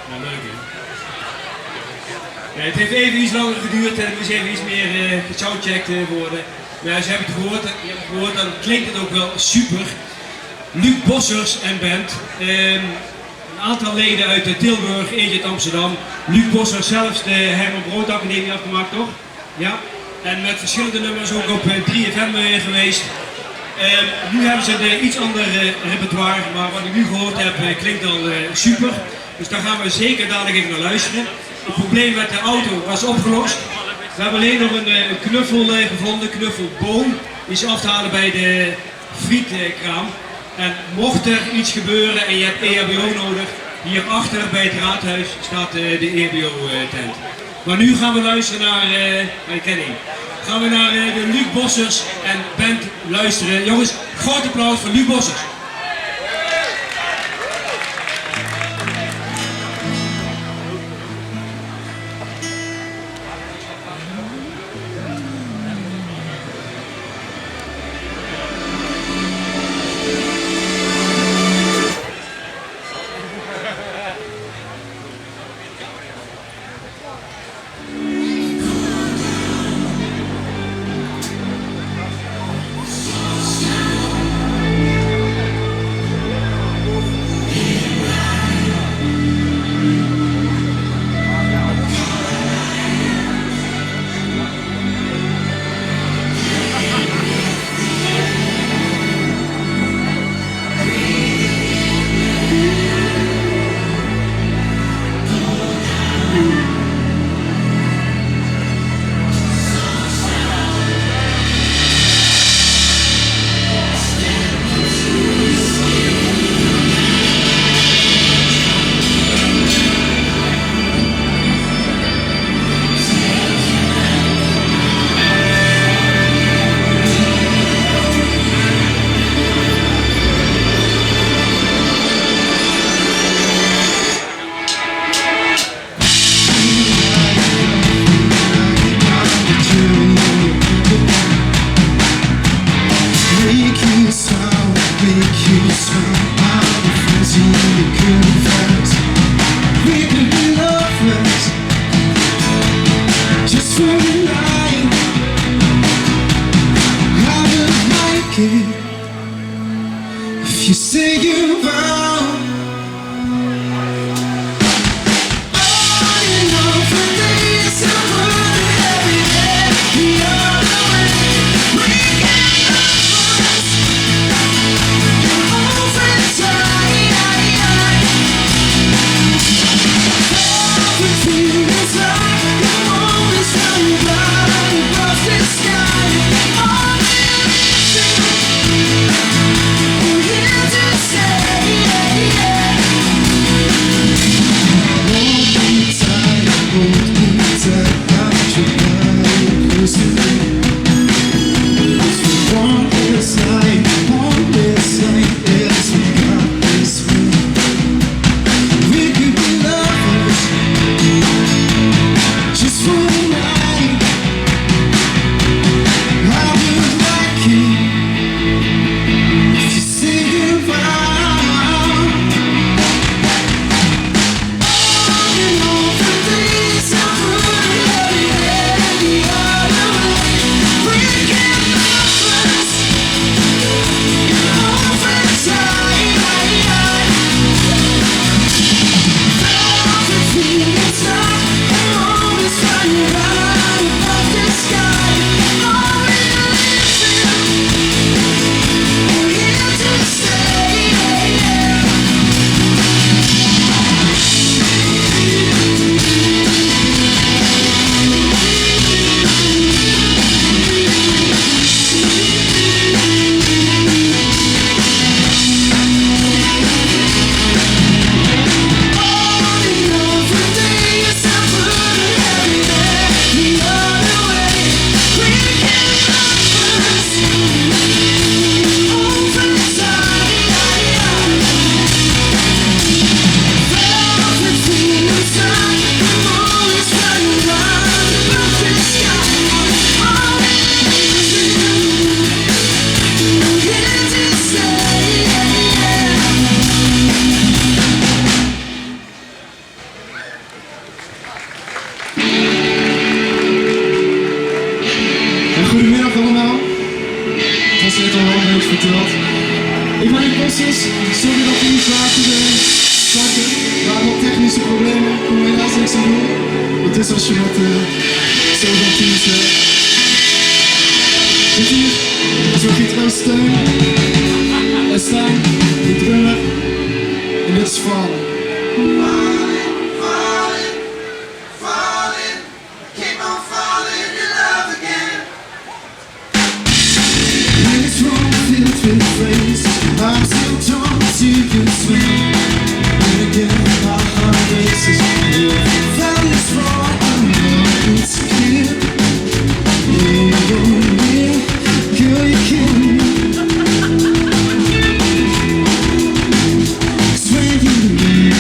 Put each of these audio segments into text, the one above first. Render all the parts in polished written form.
Nou, leuk hè. Ja, het heeft even iets langer geduurd en er is even iets meer gesoundcheckt worden. Maar ja, ze hebben het gehoord, dan klinkt het ook wel super. Luuk Bossers en band. Een aantal leden uit Tilburg, eentje uit Amsterdam. Luuk Bossers zelfs de Herman Brood Academie afgemaakt, toch? Ja. En met verschillende nummers ook op 3FM geweest. Nu hebben ze een iets ander repertoire, maar wat ik nu gehoord heb klinkt al super. Dus daar gaan we zeker dadelijk even naar luisteren. Het probleem met de auto was opgelost. We hebben alleen nog een knuffel gevonden, knuffelboom. Die is af te halen bij de frietkraam. En mocht er iets gebeuren en je hebt EHBO nodig, hierachter bij het raadhuis staat de EHBO-tent. Maar nu gaan we luisteren naar, gaan we naar de Luuk Bossers en band luisteren. Jongens, groot applaus voor Luuk Bossers. wat technische problemen, kon er helaas niks aan doen. Het is als je wat zoveel teams hebt. Dit hier is wat gitaar steun. En staan, de drummer. En dit is Fallen. I'm still torn to you swing. And again my heart races. Found this wrong, I know it's clear. Yeah, girl, you kill me. 'Cause when you leave,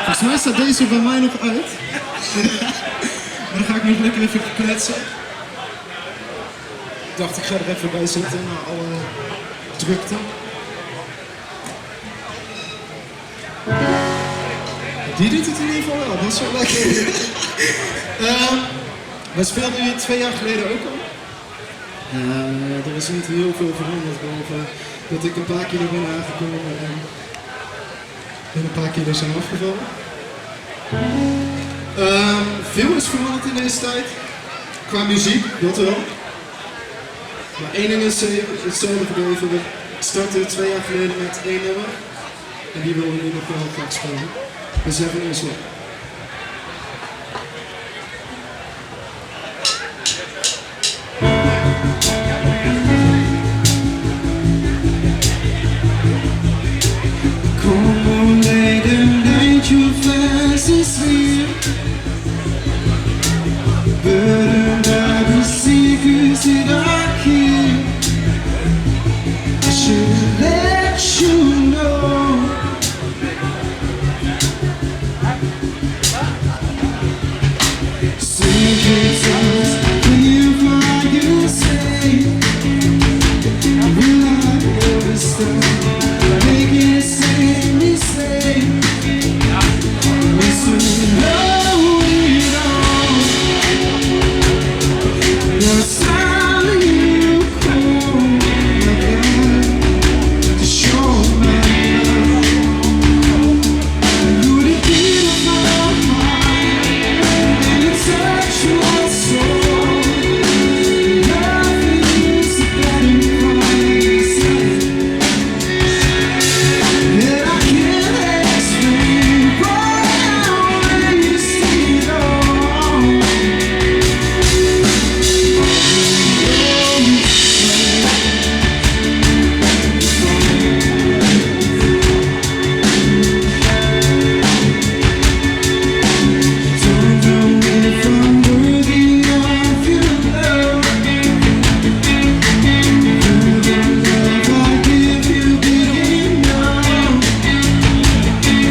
Volgens mij staat deze bij mij nog uit. Maar dan ga ik nog lekker even kletsen. Ik dacht, ik ga er even bij zitten na alle drukte. Die doet het in ieder geval wel, dat is wel lekker. We speelden hier 2 jaar geleden ook al. Er is niet heel veel veranderd, behalve dat ik een paar keer er ben aangekomen en een paar keer er zijn afgevallen. Veel is veranderd in deze tijd. Qua muziek, dat wel. Maar één ding is hetzelfde gebleven. We startten 2 jaar geleden met 1 nummer. En die willen we nu nog wel graag spelen. Dus hebben we eens op. Come on, lady, ain't you fast asleep? Burdened by the secrets that I keep. I should let you know. Secrets if you say, will I ever stop making the same mistake? It's to know it all. That's how you call my God to show my love. You the beat of my heart and you touch my soul. Nothing is better price that I can't explain. Right now when you see it all. Don't know if I'm worthy of your love. The love I give you big enough.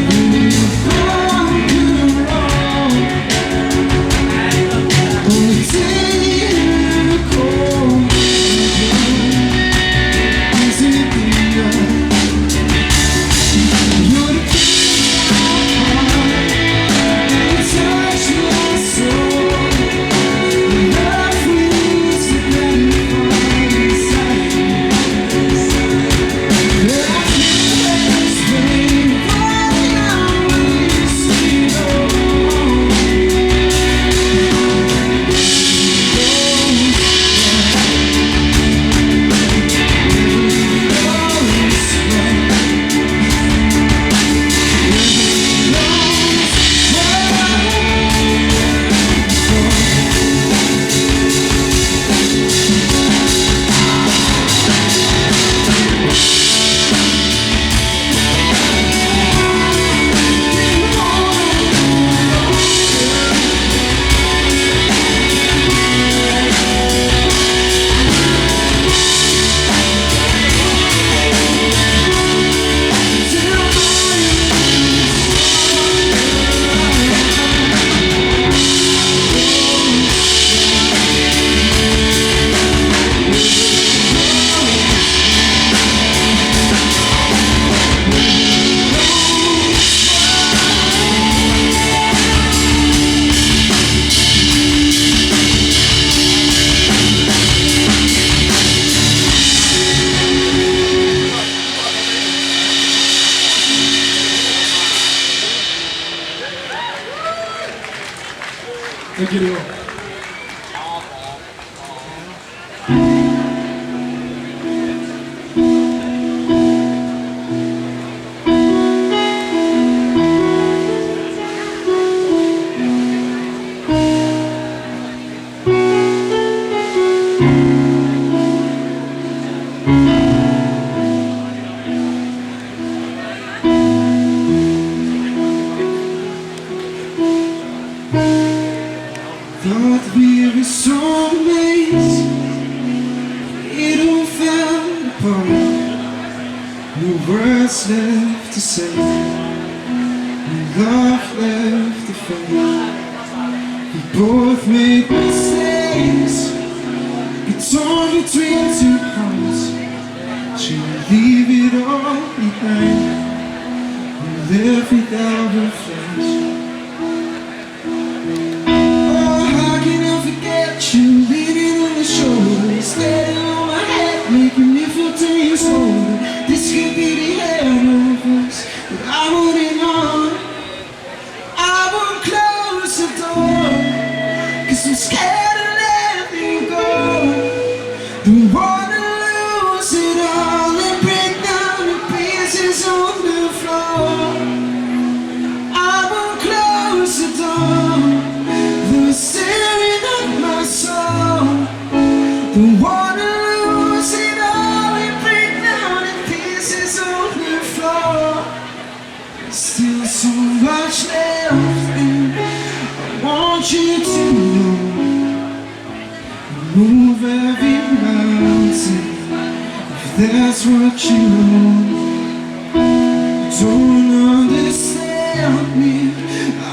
When you conquer all, only take a call. Is it enough? You're the king of my heart, and you touch my soul. Love is a better price that I can't explain. Right now when you see it all. Dank jullie wel. The words left to say, no love left to fade. We both made mistakes, got torn between two hearts. Should we leave it all behind and live without a flash? Oh, how can I forget you leaning on my shoulder, standing on my head, making me feel 10 years older. This could be the end of us, but I want it on. I won't close the door, 'cause I'm scared to let you go. Don't wanna lose it all and break down the pieces on the floor. I won't close the door, they're staring at my soul. Don't wanna lose it all and break down the pieces on the floor. There's still so much left, and I want you to know. Move every mountain if that's what you want. Don't understand me,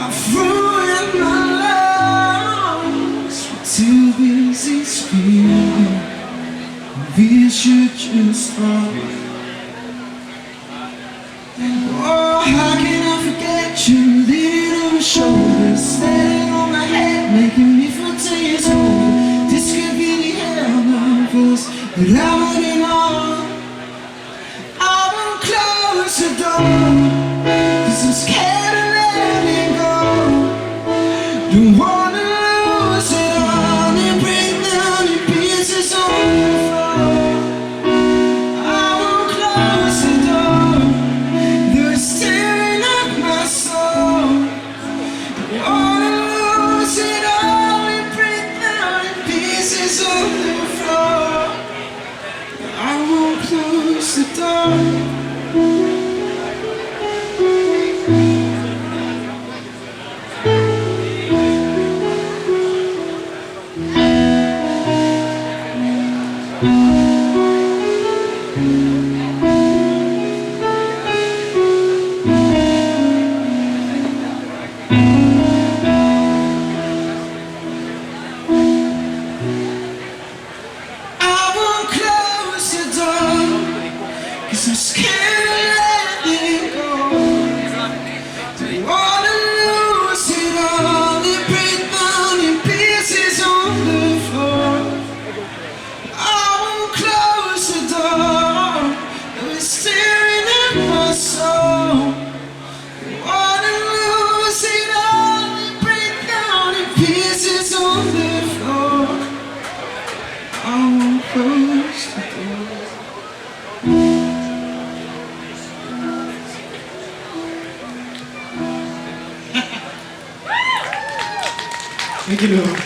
I've ruined my lungs. We're too busy screaming, we should just stop. Oh, how can I forget you leaning on my shoulders, standing on my head, making me feel 10 years old. This could be the end of us, but I want it all. I won't close the door, 'cause I'm scared to let it go. Don't wanna lose it all and break down in pieces on the floor. I won't close the door, they're staring at my soul. Don't wanna lose it all and break down in pieces on the floor. I won't close the door. I won't close the door, 'cause I'm scared to let it go. Don't wanna lose it all and break down in pieces on the floor. I won't close the door, they're staring at my soul. Don't wanna lose it all and break down in pieces on the floor. I won't close the door. Thank you, Luuk.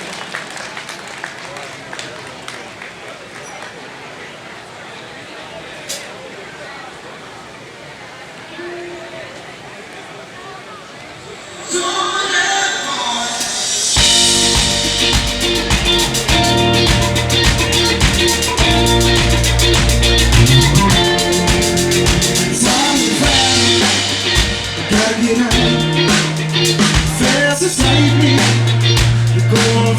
Gotta get out, fast as lightning. The goal of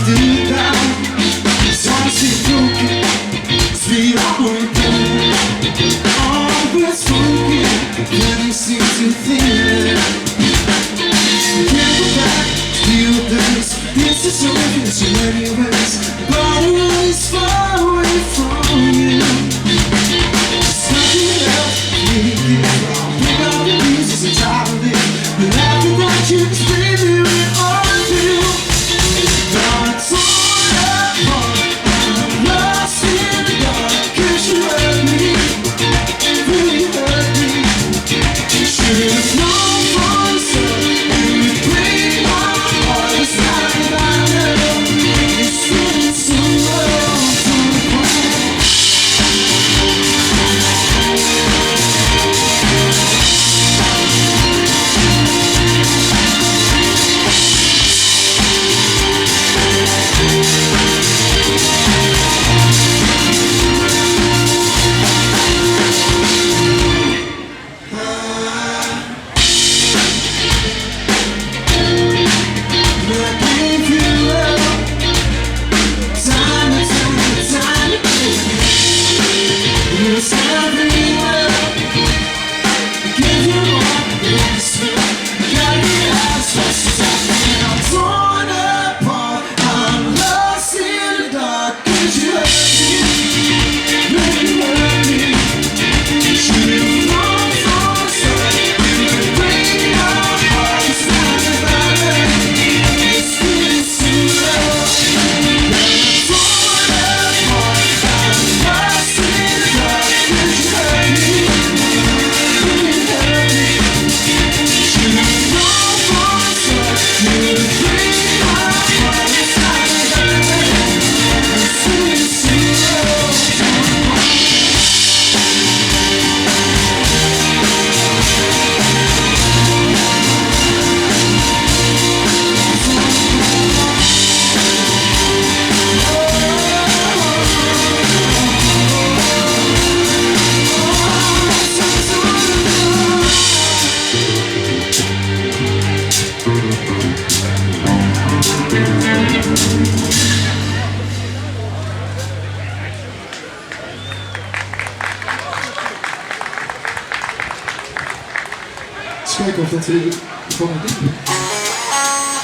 kijken of dat weer van het ding is.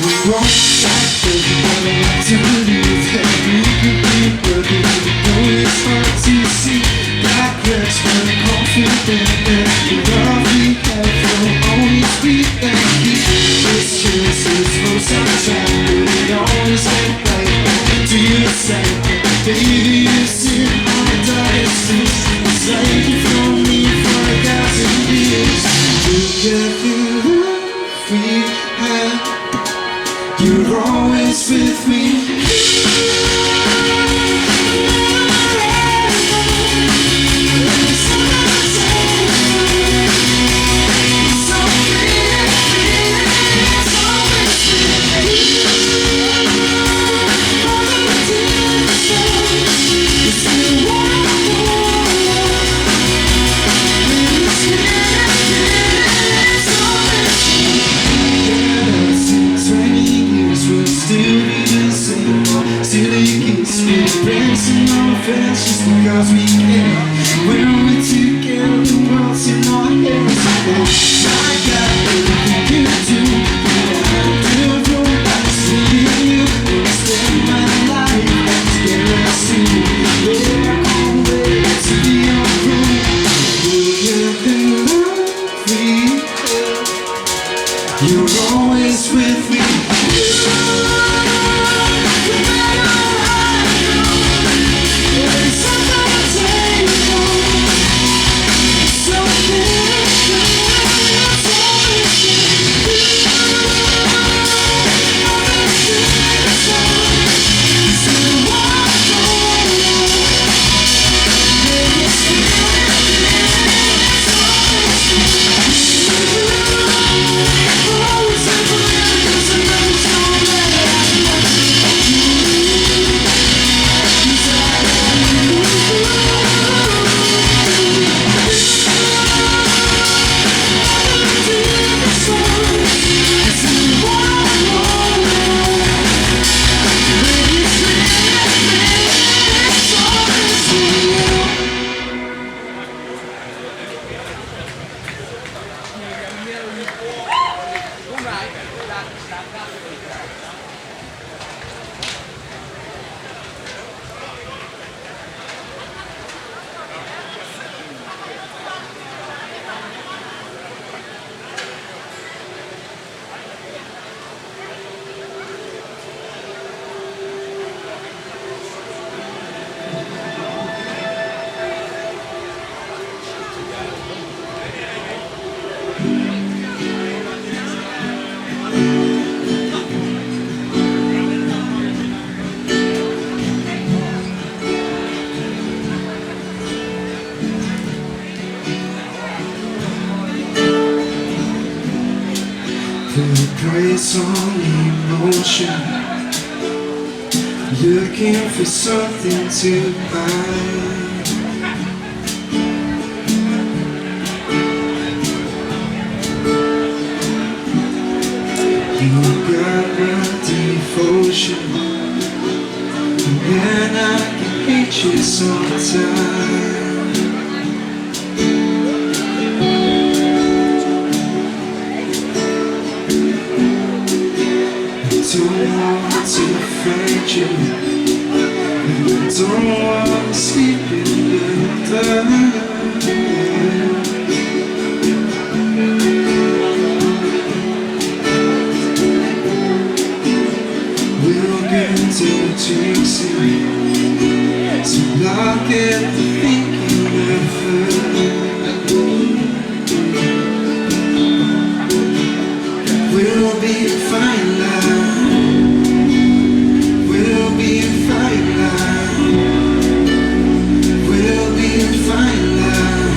We won't stop, baby, but I like to believe that we could be working. Even though it's hard to see, that cracks but confident that the love we have will always be that deep. This chance is most of the time, but it always ain't right. To your side, baby, you sit my diocese. It's like you've known me for 1,000 years. Together we have, you're always with me. Just because we can. When we're together, the world's in our hands. I got everything you do. I'm doing I see you. Spend my life together soon. Yeah, I can't wait to be your room. Together we have, you're always with me. Praise on emotion, looking for something to buy. You got my devotion, and I can hate you sometimes. Don't want to find you, I don't want to sleep in the dark. We'll get to chasing, so lock at the thinking of her. We'll be fine, love. We'll be fine, love. We'll be fine, love.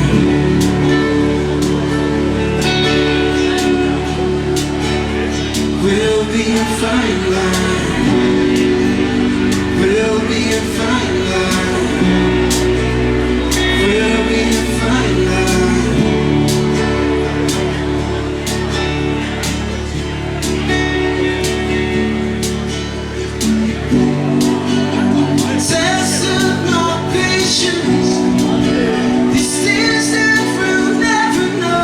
We'll be fine, love. We'll be fine, love. We'll be fine, love. These things that we'll never know.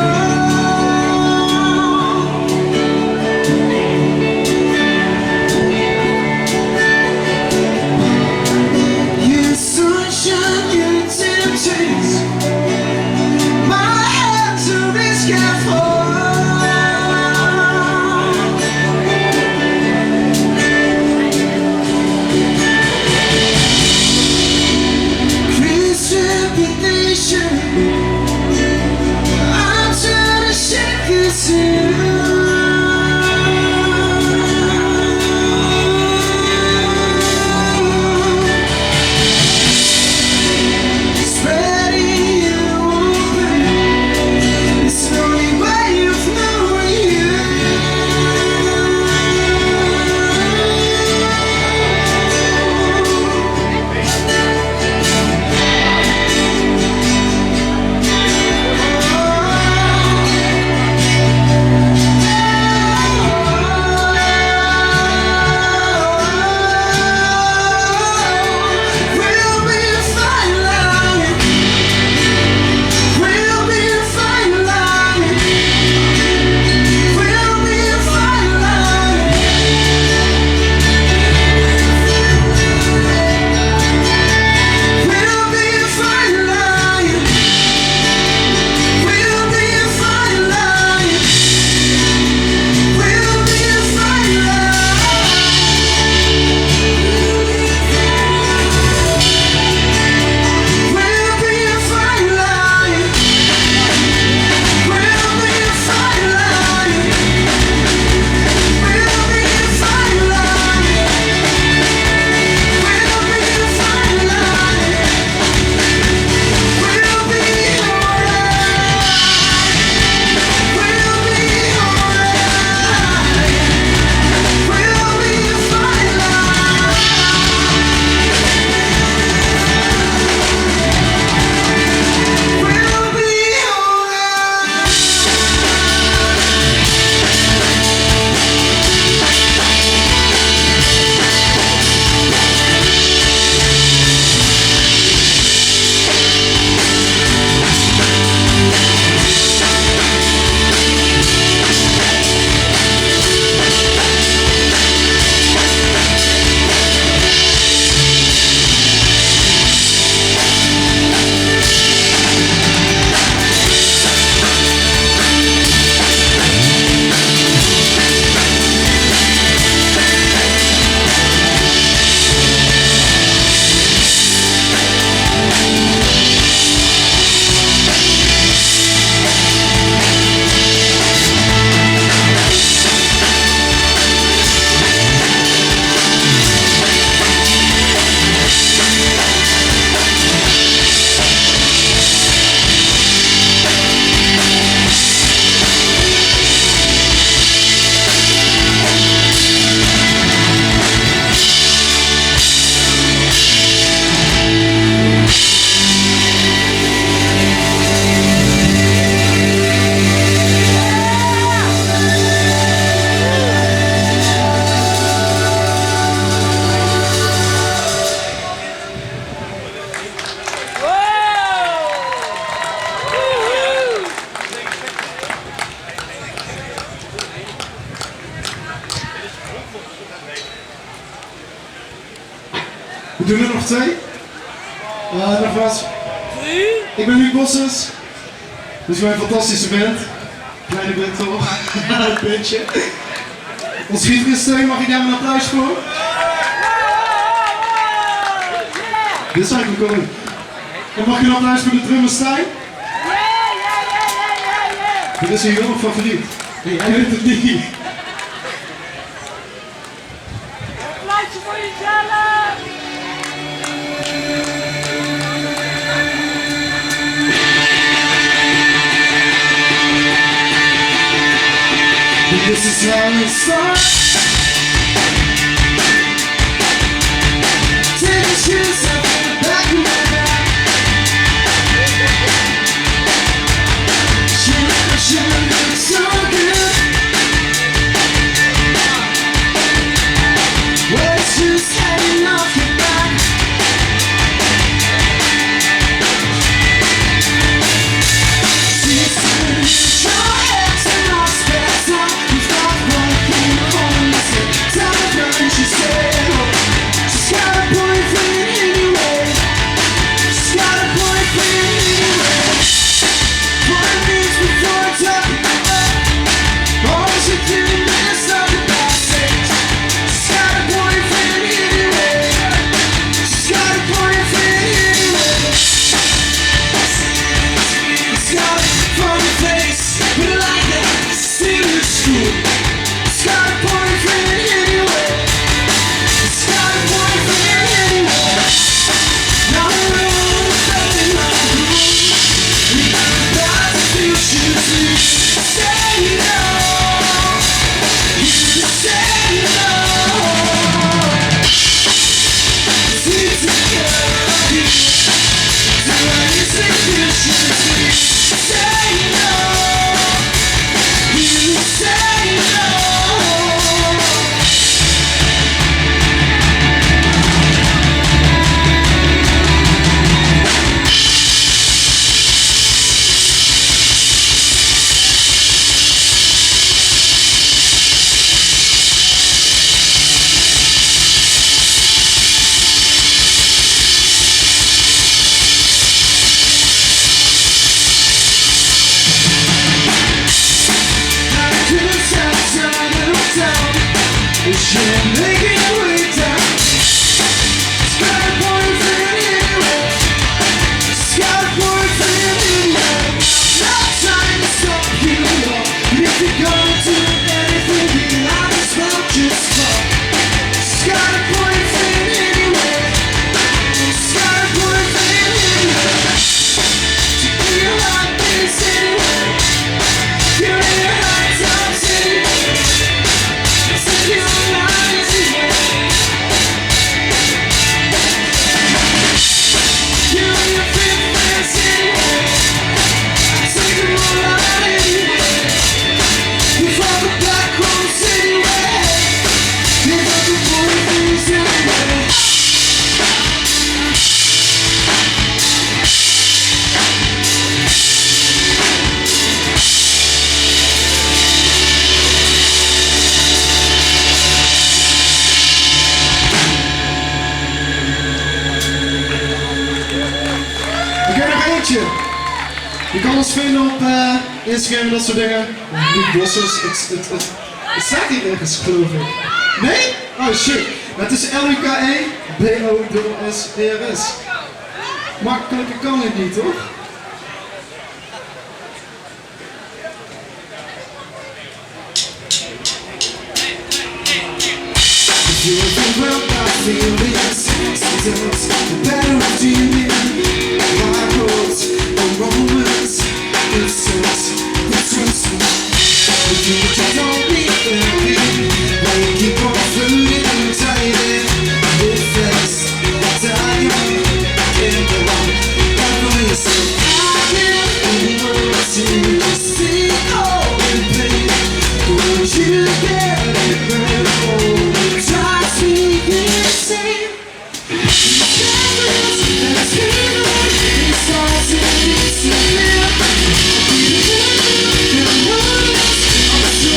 We doen er nog 2. Nogmaals. Ik ben Luuk Bossers. Dus wij een fantastische band. Kleine band toch? Een puntje. Ons gitarist Steun, mag ik daar een applaus voor? Dit is eigenlijk wel cool. En mag je een applaus voor de drummer Stijn? Dit is hier wel een favoriet. Hey, jij weet het niet. Applausje voor jezelf! This is how it starts. Take your shoes off in the back of my back. She looks so good. Well, it's just hanging off your back. She's turning your heads and all spats on. You've got one thing on you said. Tell her and she said, oh, she's got a boyfriend anyway. She's got a boyfriend anyway. What it means before talking about all she did is talk about sex. She's got a boyfriend anyway. She's got a boyfriend anyway. He's got a funny face, but I like that senior school. He's got a boyfriend anyway. He's got a boyfriend anyway. Now we're all stuck in my room. We got the future to say no. You say no. It's easy to go. Do anything you should do. Say no. You say no. She's making her way down. She's got a boyfriend anyway. She's got a boyfriend anyway. No time to stop you, y'all. If you're gonna do anything, you might as well just fuck. She's got a boyfriend anyway. She's got a boyfriend anyway. She do you like this anyway? You're in your high times anyway. Said you're lying anyway. You're in your fifth place anyway. Take them all out anyway. You fuck the black holes anyway. You fuck the boyfriends anyway. Oké, nog eentje. Je kan ons vinden op Instagram en dat soort dingen. Luuk Bossers. Het staat hier ergens, geloof ik. Nee? Oh shit. Maar het is Luke Bossers. Makkelijker kan het niet, toch? If you think about feelings, seasons, the better of doing. Why roads or romance, insults, the truth. If you don't need therapy, why you keep on floating and tight. If that's dying in the light, I yourself. I can't want to see all the pain. Would you get it better? Drives me insane. It's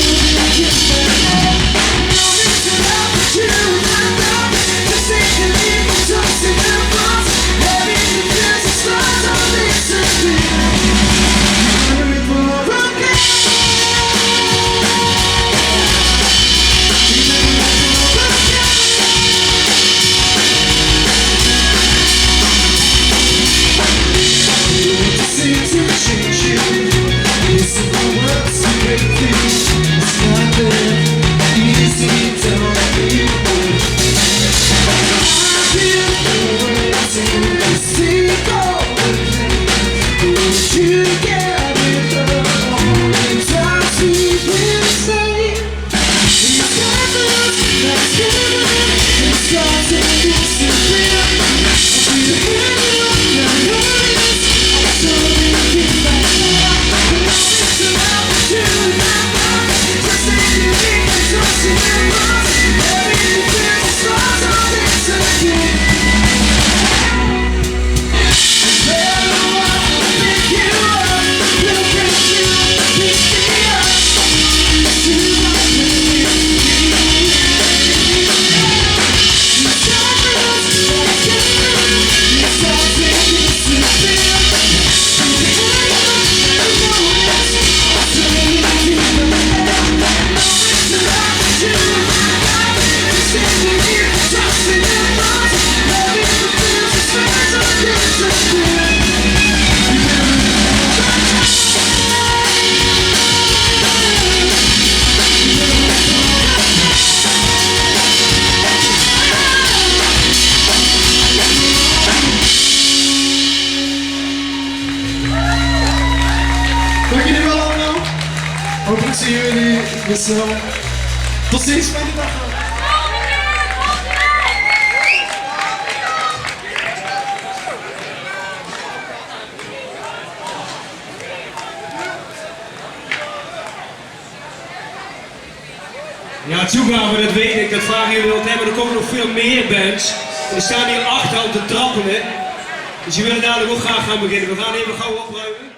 Dank jullie wel allemaal. Hopelijk zien jullie weer snel. Tot ziens, fijne dag. Ja, toegaven, dat weet ik, dat vragen jullie altijd, maar er komen nog veel meer bands. Er staan hier 8 al te trappelen. Dus die willen dadelijk ook graag gaan beginnen. We gaan even gauw opruimen.